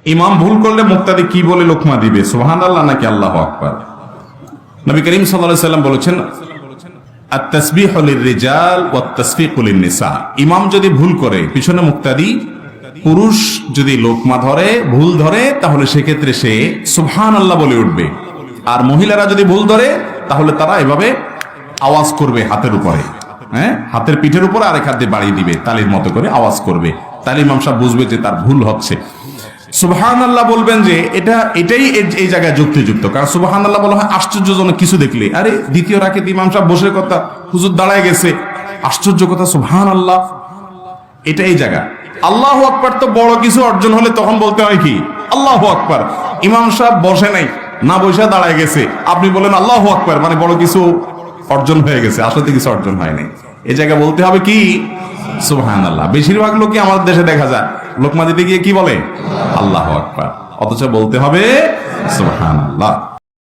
ইমাম ভুল করলে মুক্তাদি কি বলে লোকমা দিবে, সুবহানাল্লাহ নাকি আল্লাহু আকবার? নবী করিম সাল্লাল্লাহু আলাইহি সাল্লাম বলেছেন, আত-তাসবিহু লির-রিজাল ওয়াত-তাসফিকু লিন-নিসা। ইমাম যদি ভুল করে, পিছনে মুক্তাদি পুরুষ যদি লোকমা ধরে, ভুল ধরে, তাহলে সেক্ষেত্রে সে সুবহানাল্লাহ বলে উঠবে। আর মহিলারা যদি ভুল ধরে, তাহলে তারা এভাবে আওয়াজ করবে হাতের উপরে, হ্যাঁ, হাতের পিঠের উপরে আরেক হাত দিয়ে বাড়িয়ে দিবে, তালির মতো করে আওয়াজ করবে। তাহলে ইমাম সাহেব বুঝবে যে তার ভুল হচ্ছে। সুবহানাল্লাহ বলবেন যে এটাই এই জায়গায় যুক্তিযুক্ত, কারণ সুবহানাল্লাহ বলা হয় আশ্চর্যজনক কিছু দেখলে। আরে দ্বিতীয় রাকাতে ইমাম সাহেব বসে কথা, হুজুর দাঁড়ায় গেছে, আশ্চর্য কথা, সুবহানাল্লাহ, এটা এই জায়গা। আল্লাহু আকবার তো বড় কিছু অর্জন হলে তখন বলতে হয় কি আল্লাহু আকবার। ইমাম সাহেব বসে নাই, না বসে দাঁড়ায় গেছে, আপনি বলেন আল্লাহু আকবার, মানে বড় কিছু অর্জন হয়ে গেছে, আসলে কিছু অর্জন হয় নাই। এই জায়গায় বলতে হবে কি সুবহানাল্লাহ। বেশিরভাগ লোকই আমাদের দেশে দেখা যায় লোকমা দিতে গিয়ে কি বলে আল্লাহু আকবার, অথচ বলতে হবে সুবহানাল্লাহ।